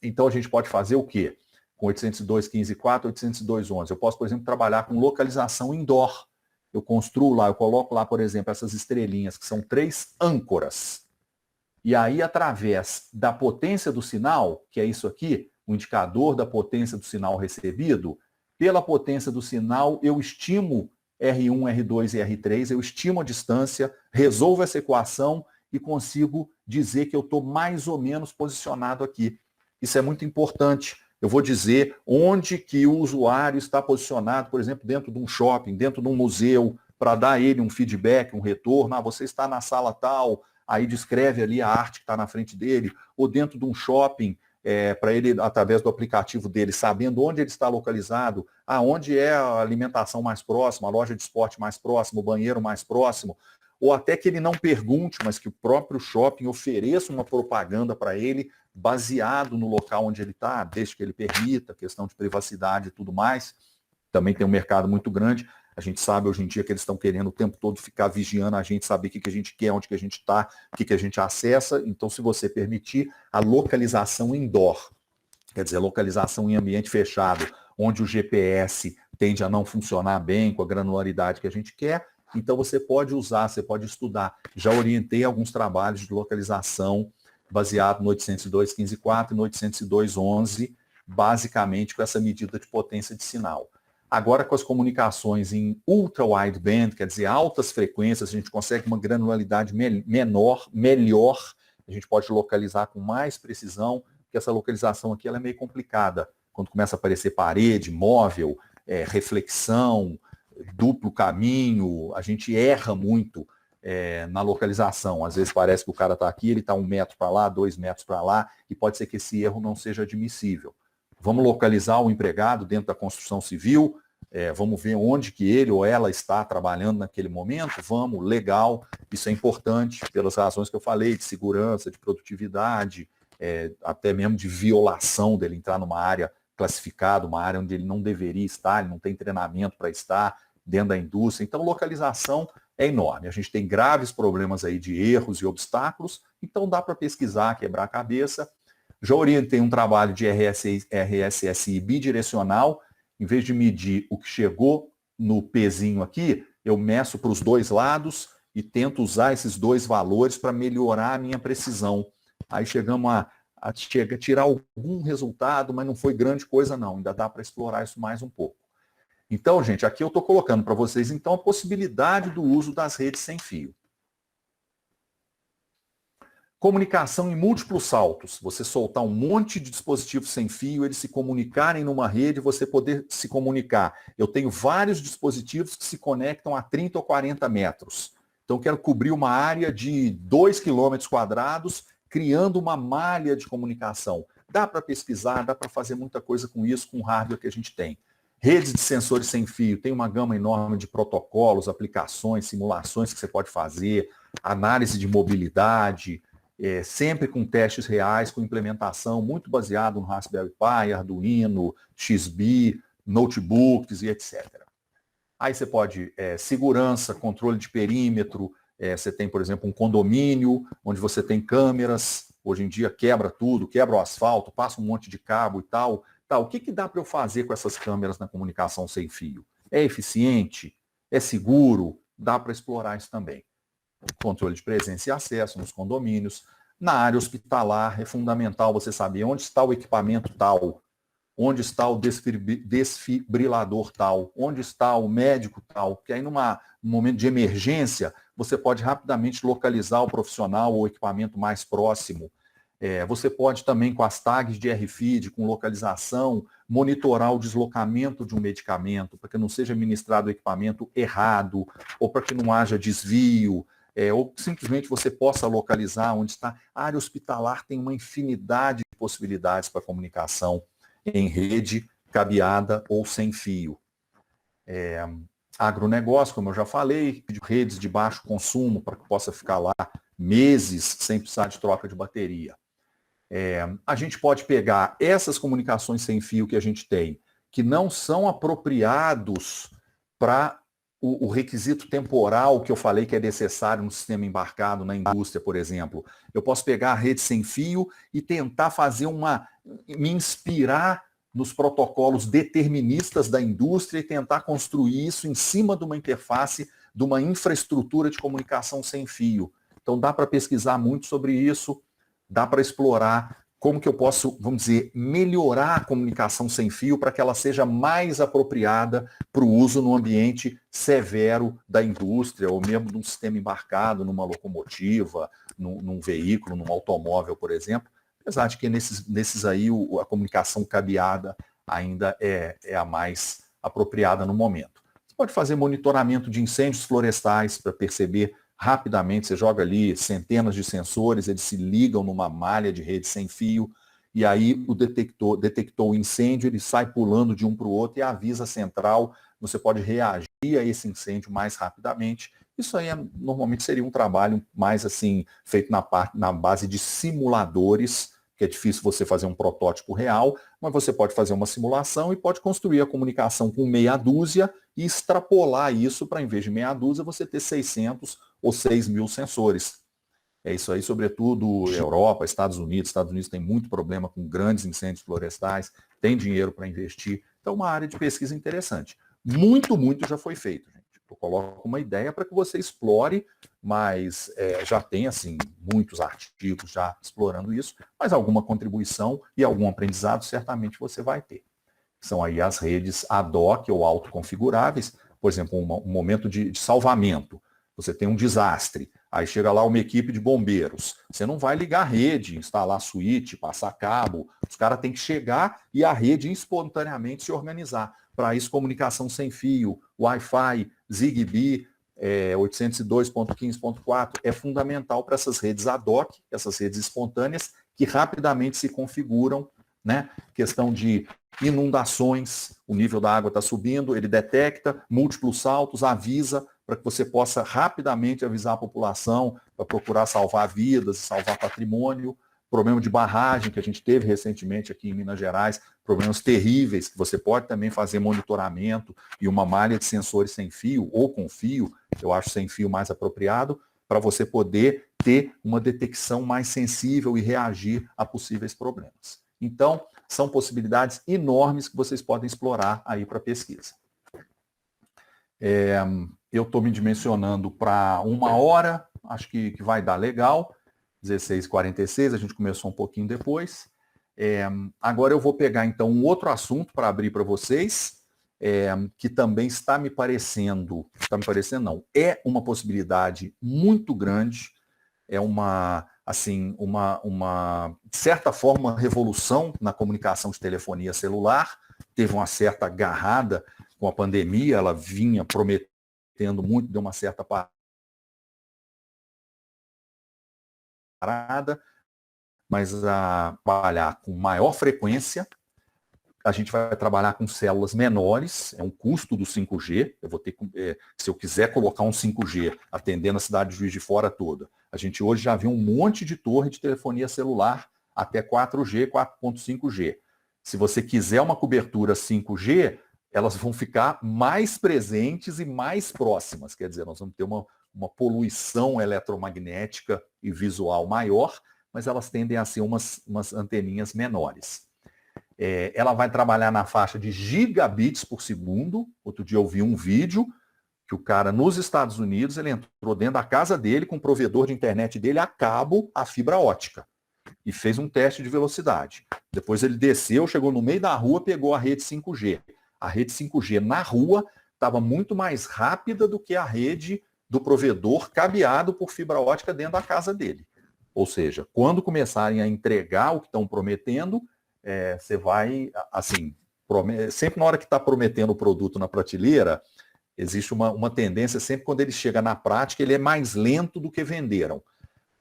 Então a gente pode fazer o quê? Com 802.15.4, 802.11. Eu posso, por exemplo, trabalhar com localização indoor. Eu construo lá, eu coloco lá, por exemplo, essas estrelinhas, que são 3 âncoras. E aí, através da potência do sinal, que é isso aqui, o indicador da potência do sinal recebido, pela potência do sinal, eu estimo R1, R2 e R3, eu estimo a distância, resolvo essa equação e consigo dizer que eu estou mais ou menos posicionado aqui. Isso é muito importante. Eu vou dizer onde que o usuário está posicionado, por exemplo, dentro de um shopping, dentro de um museu, para dar a ele um feedback, um retorno. Você está na sala tal, aí descreve ali a arte que está na frente dele, ou dentro de um shopping, para ele, através do aplicativo dele, sabendo onde ele está localizado, onde é a alimentação mais próxima, a loja de esporte mais próxima, o banheiro mais próximo, ou até que ele não pergunte, mas que o próprio shopping ofereça uma propaganda para ele, baseado no local onde ele está, desde que ele permita, questão de privacidade e tudo mais. Também tem um mercado muito grande. A gente sabe hoje em dia que eles estão querendo o tempo todo ficar vigiando a gente, saber o que a gente quer, onde que a gente está, o que a gente acessa. Então, se você permitir a localização indoor, quer dizer, localização em ambiente fechado, onde o GPS tende a não funcionar bem com a granularidade que a gente quer, então você pode usar, você pode estudar. Já orientei alguns trabalhos de localização baseado no 802.15.4 e no 802.11, basicamente com essa medida de potência de sinal. Agora, com as comunicações em ultra-wideband, quer dizer, altas frequências, a gente consegue uma granularidade melhor, a gente pode localizar com mais precisão, porque essa localização aqui ela é meio complicada. Quando começa a aparecer parede, móvel, reflexão, duplo caminho, a gente erra muito na localização. Às vezes parece que o cara está aqui, ele está 1 metro para lá, 2 metros para lá, e pode ser que esse erro não seja admissível. Vamos localizar o empregado dentro da construção civil, vamos ver onde que ele ou ela está trabalhando naquele momento, vamos, legal, isso é importante pelas razões que eu falei, de segurança, de produtividade, até mesmo de violação dele entrar numa área classificada, uma área onde ele não deveria estar, ele não tem treinamento para estar dentro da indústria. Então, localização é enorme. A gente tem graves problemas aí de erros e obstáculos, então dá para pesquisar, quebrar a cabeça. Já orientei um trabalho de RSSI bidirecional. Em vez de medir o que chegou no Pzinho aqui, eu meço para os dois lados e tento usar esses dois valores para melhorar a minha precisão. Aí chegamos a tirar algum resultado, mas não foi grande coisa não. Ainda dá para explorar isso mais um pouco. Então, gente, aqui eu estou colocando para vocês, então, a possibilidade do uso das redes sem fio. Comunicação em múltiplos saltos. Você soltar um monte de dispositivos sem fio, eles se comunicarem numa rede, você poder se comunicar. Eu tenho vários dispositivos que se conectam a 30 ou 40 metros. Então, eu quero cobrir uma área de 2 quilômetros quadrados, criando uma malha de comunicação. Dá para pesquisar, dá para fazer muita coisa com isso, com o hardware que a gente tem. Redes de sensores sem fio, tem uma gama enorme de protocolos, aplicações, simulações que você pode fazer, análise de mobilidade, sempre com testes reais, com implementação muito baseado no Raspberry Pi, Arduino, XB, notebooks e etc. Aí você pode, segurança, controle de perímetro, você tem, por exemplo, um condomínio, onde você tem câmeras, hoje em dia quebra tudo, quebra o asfalto, passa um monte de cabo e tal. O que dá para eu fazer com essas câmeras na comunicação sem fio? É eficiente? É seguro? Dá para explorar isso também. Controle de presença e acesso nos condomínios. Na área hospitalar, é fundamental você saber onde está o equipamento tal, onde está o desfibrilador tal, onde está o médico tal, que aí num momento de emergência, você pode rapidamente localizar o profissional ou o equipamento mais próximo. Você pode também, com as tags de RFID, com localização, monitorar o deslocamento de um medicamento, para que não seja administrado o equipamento errado, ou para que não haja desvio, ou simplesmente você possa localizar onde está. A área hospitalar tem uma infinidade de possibilidades para comunicação em rede, cabeada ou sem fio. agronegócio, como eu já falei, de redes de baixo consumo para que possa ficar lá meses sem precisar de troca de bateria. A gente pode pegar essas comunicações sem fio que a gente tem, que não são apropriados para o requisito temporal que eu falei que é necessário no sistema embarcado na indústria, por exemplo. Eu posso pegar a rede sem fio e tentar me inspirar nos protocolos deterministas da indústria e tentar construir isso em cima de uma interface, de uma infraestrutura de comunicação sem fio. Então dá para pesquisar muito sobre isso, dá para explorar como que eu posso, vamos dizer, melhorar a comunicação sem fio para que ela seja mais apropriada para o uso no ambiente severo da indústria, ou mesmo num sistema embarcado, numa locomotiva, num veículo, num automóvel, por exemplo. Apesar de que nesses aí a comunicação cabeada ainda é a mais apropriada no momento. Você pode fazer monitoramento de incêndios florestais para perceber rapidamente, você joga ali centenas de sensores, eles se ligam numa malha de rede sem fio, e aí o detectou o incêndio, ele sai pulando de um para o outro e avisa a central, você pode reagir a esse incêndio mais rapidamente. Isso aí normalmente seria um trabalho mais assim, feito na base de simuladores, que é difícil você fazer um protótipo real, mas você pode fazer uma simulação e pode construir a comunicação com meia dúzia e extrapolar isso para, em vez de meia dúzia, você ter 600 ou 6.000 sensores. É isso aí, sobretudo Europa, Estados Unidos. Estados Unidos tem muito problema com grandes incêndios florestais, tem dinheiro para investir. Então, uma área de pesquisa interessante. Muito já foi feito, gente. Eu coloco uma ideia para que você explore, mas já tem, assim, muitos artigos já explorando isso, mas alguma contribuição e algum aprendizado certamente você vai ter. São aí as redes ad hoc ou autoconfiguráveis, por exemplo, um momento de salvamento. Você tem um desastre, aí chega lá uma equipe de bombeiros. Você não vai ligar a rede, instalar switch, passar cabo. Os caras têm que chegar e a rede espontaneamente se organizar. Para isso, comunicação sem fio, Wi-Fi, Zigbee, 802.15.4 é fundamental para essas redes ad hoc, essas redes espontâneas, que rapidamente se configuram, né? Questão de inundações, o nível da água está subindo, ele detecta múltiplos saltos, avisa para que você possa rapidamente avisar a população para procurar salvar vidas, salvar patrimônio. Problema de barragem que a gente teve recentemente aqui em Minas Gerais, problemas terríveis, que você pode também fazer monitoramento e uma malha de sensores sem fio ou com fio, eu acho sem fio mais apropriado, para você poder ter uma detecção mais sensível e reagir a possíveis problemas. Então, são possibilidades enormes que vocês podem explorar aí para pesquisa. Eu estou me dimensionando para 1 hora, acho que vai dar legal. 16h46, a gente começou um pouquinho depois. Agora eu vou pegar então um outro assunto para abrir para vocês, que também está me parecendo não, é uma possibilidade muito grande, é de certa forma, uma revolução na comunicação de telefonia celular, teve uma certa agarrada com a pandemia, ela vinha prometendo muito, deu uma certa parada, mas a trabalhar com maior frequência, a gente vai trabalhar com células menores, é um custo do 5G, eu vou ter se eu quiser colocar um 5G atendendo a cidade de Juiz de Fora toda, a gente hoje já viu um monte de torre de telefonia celular até 4G, 4.5G. Se você quiser uma cobertura 5G, elas vão ficar mais presentes e mais próximas, quer dizer, nós vamos ter uma poluição eletromagnética e visual maior, mas elas tendem a ser umas anteninhas menores. Ela vai trabalhar na faixa de gigabits por segundo. Outro dia eu vi um vídeo que o cara nos Estados Unidos, ele entrou dentro da casa dele com o provedor de internet dele a cabo, a fibra ótica, e fez um teste de velocidade. Depois ele desceu, chegou no meio da rua, pegou a rede 5G. A rede 5G na rua estava muito mais rápida do que a rede do provedor cabeado por fibra ótica dentro da casa dele. Ou seja, quando começarem a entregar o que estão prometendo, você vai, assim, sempre na hora que está prometendo o produto na prateleira, existe uma tendência, sempre quando ele chega na prática, ele é mais lento do que venderam.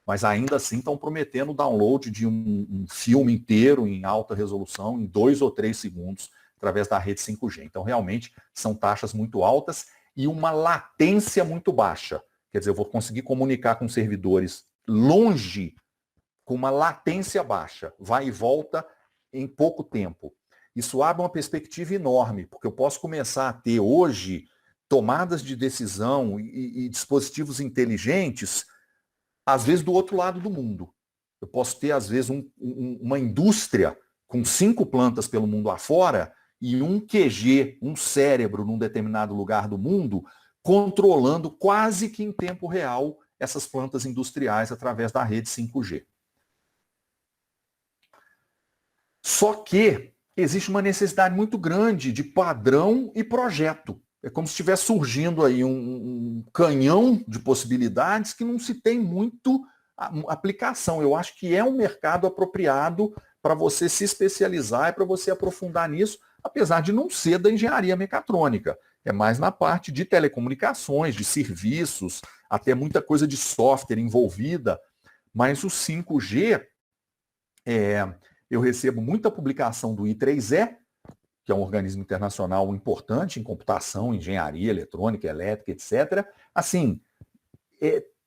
Mas ainda assim estão prometendo o download de um filme inteiro em alta resolução, em 2 ou 3 segundos, através da rede 5G. Então, realmente, são taxas muito altas e uma latência muito baixa. Quer dizer, eu vou conseguir comunicar com servidores longe com uma latência baixa, vai e volta em pouco tempo. Isso abre uma perspectiva enorme, porque eu posso começar a ter hoje tomadas de decisão e dispositivos inteligentes, às vezes do outro lado do mundo. Eu posso ter, às vezes, uma indústria com 5 plantas pelo mundo afora e um QG, um cérebro num determinado lugar do mundo, controlando quase que em tempo real essas plantas industriais através da rede 5G. Só que existe uma necessidade muito grande de padrão e projeto. É como se estivesse surgindo aí um canhão de possibilidades que não se tem muito aplicação. Eu acho que é um mercado apropriado para você se especializar e para você aprofundar nisso, apesar de não ser da engenharia mecatrônica. É mais na parte de telecomunicações, de serviços, até muita coisa de software envolvida. Mas o 5G, eu recebo muita publicação do I3E, que é um organismo internacional importante em computação, engenharia, eletrônica, elétrica, etc. Assim,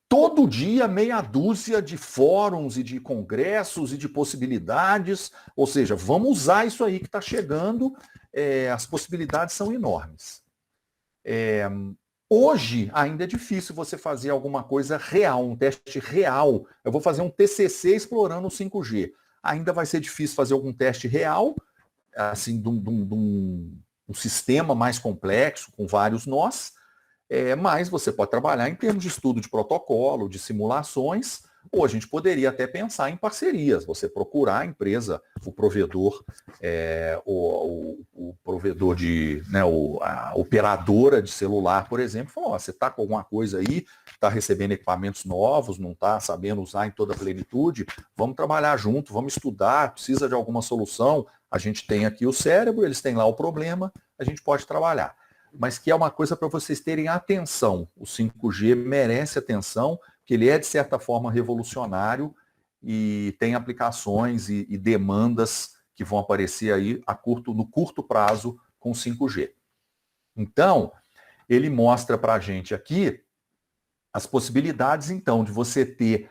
todo dia meia dúzia de fóruns e de congressos e de possibilidades, ou seja, vamos usar isso aí que está chegando, as possibilidades são enormes. Hoje ainda é difícil você fazer alguma coisa real, um teste real. Eu vou fazer um TCC explorando o 5G. Ainda vai ser difícil fazer algum teste real, assim, de um sistema mais complexo, com vários nós, mas você pode trabalhar em termos de estudo de protocolo, de simulações, ou a gente poderia até pensar em parcerias, você procurar a empresa, o provedor, o provedor de, né, a operadora de celular, por exemplo, falou, você está com alguma coisa aí, está recebendo equipamentos novos, não está sabendo usar em toda a plenitude, vamos trabalhar junto, vamos estudar, precisa de alguma solução, a gente tem aqui o cérebro, eles têm lá o problema, a gente pode trabalhar. Mas que é uma coisa para vocês terem atenção. O 5G merece atenção, porque ele é, de certa forma, revolucionário e tem aplicações e demandas que vão aparecer aí no curto prazo com o 5G. Então, ele mostra para a gente aqui as possibilidades, então, de você ter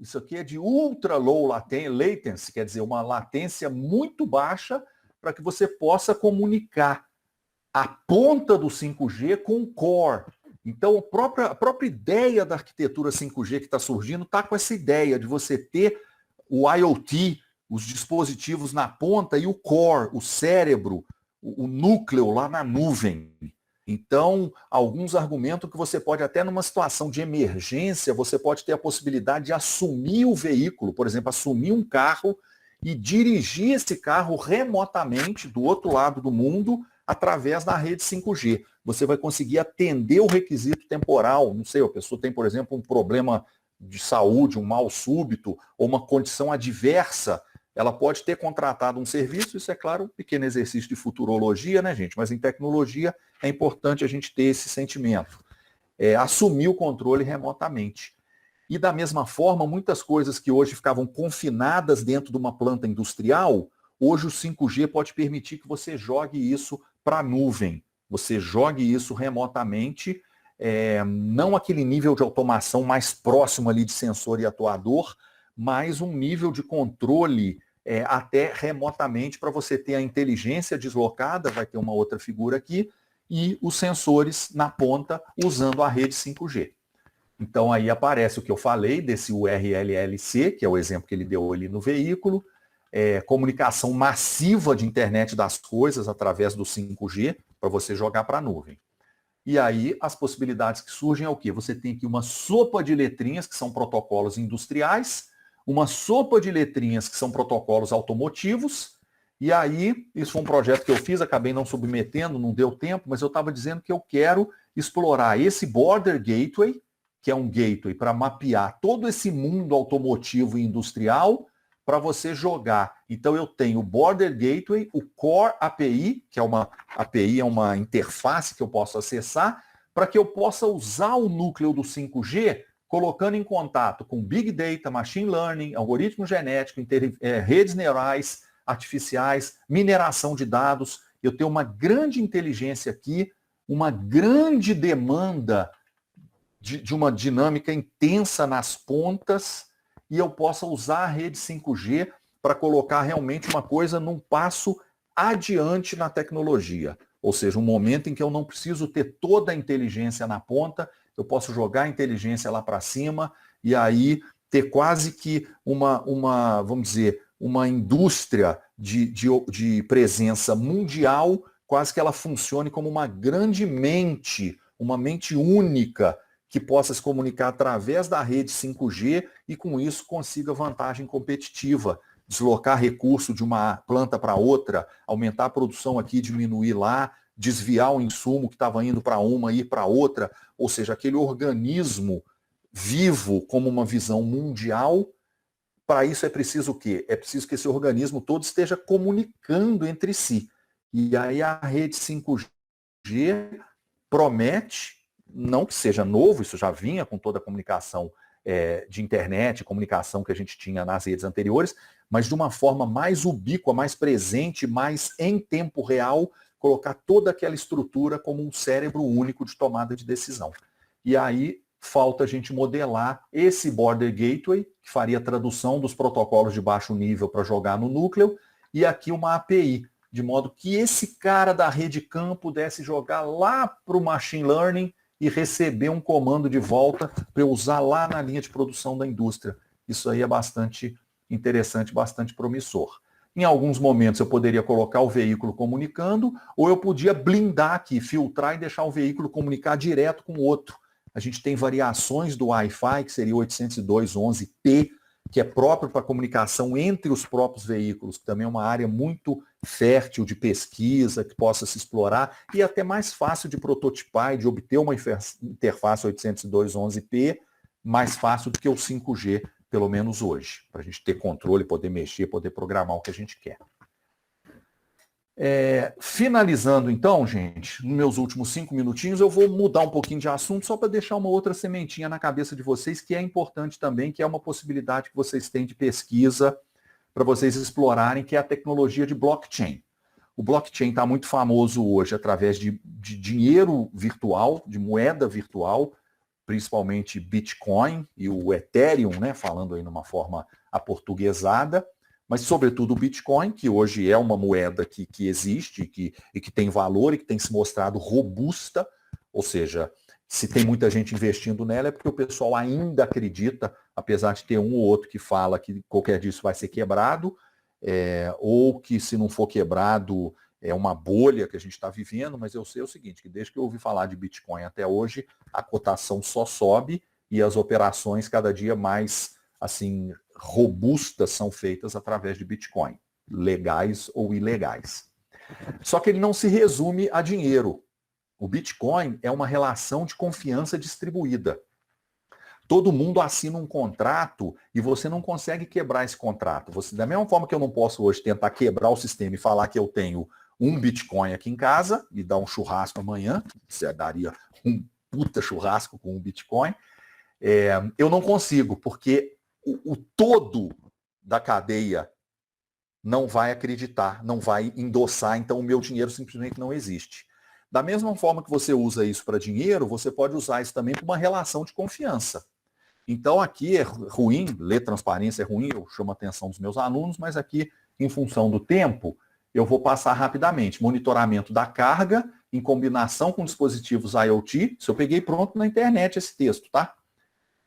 isso aqui é de ultra low latency, quer dizer, uma latência muito baixa para que você possa comunicar a ponta do 5G com o core. Então, a própria ideia da arquitetura 5G que está surgindo está com essa ideia de você ter o IoT, os dispositivos na ponta e o core, o cérebro, o núcleo lá na nuvem. Então, alguns argumentam que você pode até numa situação de emergência, você pode ter a possibilidade de assumir o veículo, por exemplo, assumir um carro e dirigir esse carro remotamente do outro lado do mundo através da rede 5G. Você vai conseguir atender o requisito temporal. Não sei, a pessoa tem, por exemplo, um problema de saúde, um mal súbito ou uma condição adversa. Ela pode ter contratado um serviço, isso é claro, um pequeno exercício de futurologia, né, gente? Mas em tecnologia é importante a gente ter esse sentimento. Assumir o controle remotamente. E da mesma forma, muitas coisas que hoje ficavam confinadas dentro de uma planta industrial, hoje o 5G pode permitir que você jogue isso para a nuvem. Você jogue isso remotamente, não aquele nível de automação mais próximo ali de sensor e atuador, mas um nível de controle até remotamente para você ter a inteligência deslocada, vai ter uma outra figura aqui, e os sensores na ponta usando a rede 5G. Então aí aparece o que eu falei desse URLLC, que é o exemplo que ele deu ali no veículo, comunicação massiva de internet das coisas através do 5G para você jogar para a nuvem. E aí as possibilidades que surgem é o quê? Você tem aqui uma sopa de letrinhas, que são protocolos industriais, uma sopa de letrinhas que são protocolos automotivos, e aí, isso foi um projeto que eu fiz, acabei não submetendo, não deu tempo, mas eu estava dizendo que eu quero explorar esse Border Gateway, que é um gateway para mapear todo esse mundo automotivo e industrial, para você jogar. Então eu tenho o Border Gateway, o Core API, que é uma API, é uma interface que eu posso acessar, para que eu possa usar o núcleo do 5G, colocando em contato com Big Data, Machine Learning, algoritmo genético, redes neurais artificiais, mineração de dados. Eu tenho uma grande inteligência aqui uma grande demanda de uma dinâmica intensa nas pontas e eu possa usar a rede 5G para colocar realmente uma coisa num passo adiante na tecnologia. Ou seja, um momento em que eu não preciso ter toda a inteligência na ponta, eu posso jogar a inteligência lá para cima e aí ter quase que vamos dizer, uma indústria de presença mundial, quase que ela funcione como uma grande mente, uma mente única, que possa se comunicar através da rede 5G e com isso consiga vantagem competitiva, deslocar recurso de uma planta para outra, aumentar a produção aqui, diminuir lá, desviar o insumo que estava indo para uma e ir para outra, ou seja, aquele organismo vivo como uma visão mundial. Para isso é preciso o quê? É preciso que esse organismo todo esteja comunicando entre si. E aí a rede 5G promete, não que seja novo, isso já vinha com toda a comunicação de internet, comunicação que a gente tinha nas redes anteriores, mas de uma forma mais ubíqua, mais presente, mais em tempo real, colocar toda aquela estrutura como um cérebro único de tomada de decisão. E aí falta a gente modelar esse Border Gateway, que faria a tradução dos protocolos de baixo nível para jogar no núcleo, e aqui uma API, de modo que esse cara da rede CAN pudesse jogar lá para o Machine Learning e receber um comando de volta para eu usar lá na linha de produção da indústria. Isso aí é bastante interessante, bastante promissor. Em alguns momentos eu poderia colocar o veículo comunicando, ou eu podia blindar aqui, filtrar e deixar o veículo comunicar direto com o outro. A gente tem variações do Wi-Fi, que seria 802.11p, que é próprio para comunicação entre os próprios veículos, que também é uma área muito fértil de pesquisa, que possa se explorar, e até mais fácil de prototipar e de obter uma interface 802.11p mais fácil do que o 5G, pelo menos hoje, para a gente ter controle, poder mexer, poder programar o que a gente quer. Finalizando então, gente, nos meus últimos 5 minutinhos, eu vou mudar um pouquinho de assunto só para deixar uma outra sementinha na cabeça de vocês, que é importante também, que é uma possibilidade que vocês têm de pesquisa para vocês explorarem, que é a tecnologia de blockchain. O blockchain está muito famoso hoje através de dinheiro virtual, de moeda virtual, principalmente Bitcoin e o Ethereum, né, falando aí numa forma aportuguesada, mas sobretudo o Bitcoin, que hoje é uma moeda que existe e que tem valor e que tem se mostrado robusta, ou seja, se tem muita gente investindo nela é porque o pessoal ainda acredita, apesar de ter um ou outro que fala que qualquer dia isso vai ser quebrado, ou que se não for quebrado é uma bolha que a gente está vivendo, mas eu sei o seguinte, que desde que eu ouvi falar de Bitcoin até hoje, a cotação só sobe e as operações cada dia mais assim robustas são feitas através de Bitcoin, legais ou ilegais. Só que ele não se resume a dinheiro. O Bitcoin é uma relação de confiança distribuída. Todo mundo assina um contrato e você não consegue quebrar esse contrato. Da mesma forma que eu não posso hoje tentar quebrar o sistema e falar que eu tenho um Bitcoin aqui em casa e dar um churrasco amanhã, você daria um puta churrasco com um Bitcoin, eu não consigo, porque o todo da cadeia não vai acreditar, não vai endossar, então o meu dinheiro simplesmente não existe. Da mesma forma que você usa isso para dinheiro, você pode usar isso também para uma relação de confiança. Então aqui é ruim, ler transparência é ruim, eu chamo a atenção dos meus alunos, mas aqui, em função do tempo, eu vou passar rapidamente. Monitoramento da carga em combinação com dispositivos IoT. Se eu peguei pronto na internet esse texto, tá?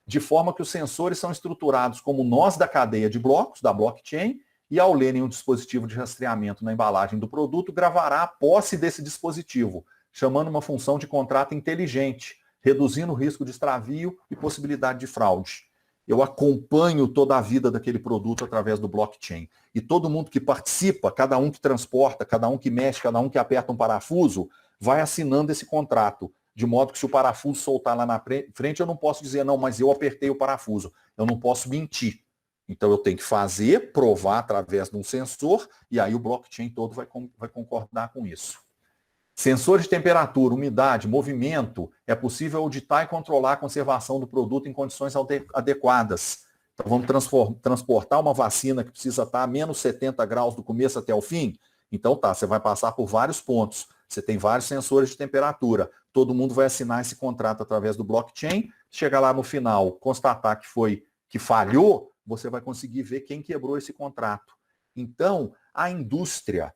De forma que os sensores são estruturados como nós da cadeia de blocos, da blockchain, e ao lerem um dispositivo de rastreamento na embalagem do produto, gravará a posse desse dispositivo, chamando uma função de contrato inteligente, reduzindo o risco de extravio e possibilidade de fraude. Eu acompanho toda a vida daquele produto através do blockchain. E todo mundo que participa, cada um que transporta, cada um que mexe, cada um que aperta um parafuso, vai assinando esse contrato. De modo que se o parafuso soltar lá na frente, eu não posso dizer, não, mas eu apertei o parafuso. Eu não posso mentir. Então eu tenho que fazer, provar através de um sensor, e aí o blockchain todo vai concordar com isso. Sensores de temperatura, umidade, movimento, é possível auditar e controlar a conservação do produto em condições adequadas. Então vamos transportar uma vacina que precisa estar a menos 70 graus do começo até o fim? Então tá, você vai passar por vários pontos. Você tem vários sensores de temperatura. Todo mundo vai assinar esse contrato através do blockchain. Chegar lá no final, constatar que falhou, você vai conseguir ver quem quebrou esse contrato. Então, a indústria,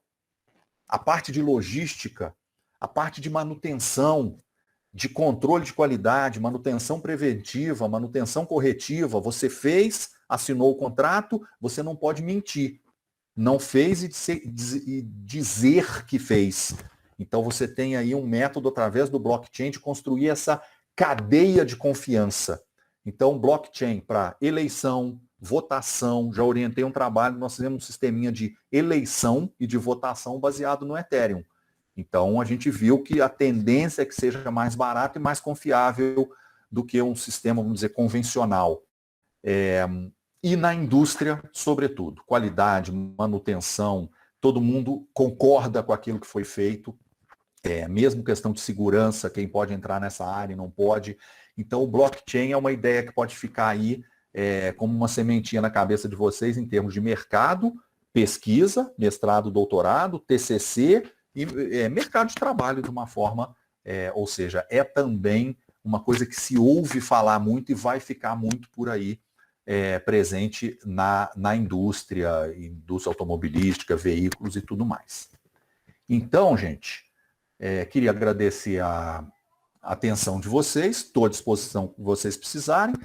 a parte de logística, a parte de manutenção, de controle de qualidade, manutenção preventiva, manutenção corretiva, você fez, assinou o contrato, você não pode mentir. Não fez e dizer que fez. Então você tem aí um método através do blockchain de construir essa cadeia de confiança. Então, blockchain para eleição, votação, já orientei um trabalho, nós fizemos um sisteminha de eleição e de votação baseado no Ethereum. Então, a gente viu que a tendência é que seja mais barato e mais confiável do que um sistema, vamos dizer, convencional. E na indústria, sobretudo, qualidade, manutenção, todo mundo concorda com aquilo que foi feito, mesmo questão de segurança, quem pode entrar nessa área e não pode. Então, o blockchain é uma ideia que pode ficar aí como uma sementinha na cabeça de vocês em termos de mercado, pesquisa, mestrado, doutorado, TCC e mercado de trabalho de uma forma, ou seja, é também uma coisa que se ouve falar muito e vai ficar muito por aí presente na indústria automobilística, veículos e tudo mais. Então, gente, queria agradecer a atenção de vocês, estou à disposição que vocês precisarem. O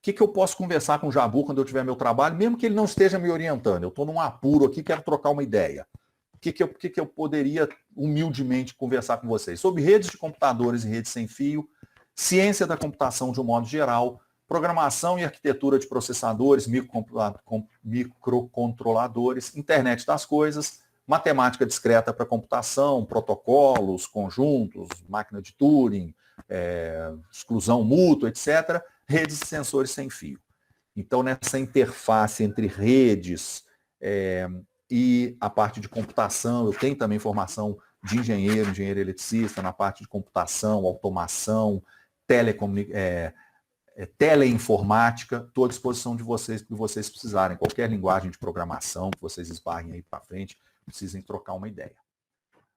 que eu posso conversar com o Jabu quando eu tiver meu trabalho, mesmo que ele não esteja me orientando? Eu estou num apuro aqui, quero trocar uma ideia. O que eu poderia humildemente conversar com vocês? Sobre redes de computadores e redes sem fio, ciência da computação de um modo geral, programação e arquitetura de processadores, microcontroladores, internet das coisas, matemática discreta para computação, protocolos, conjuntos, máquina de Turing, exclusão mútua, etc., redes de sensores sem fio. Então, nessa interface entre redes e a parte de computação, eu tenho também formação de engenheiro eletricista, na parte de computação, automação, teleinformática, estou à disposição de vocês, que vocês precisarem. Qualquer linguagem de programação que vocês esbarrem aí para frente, precisem trocar uma ideia.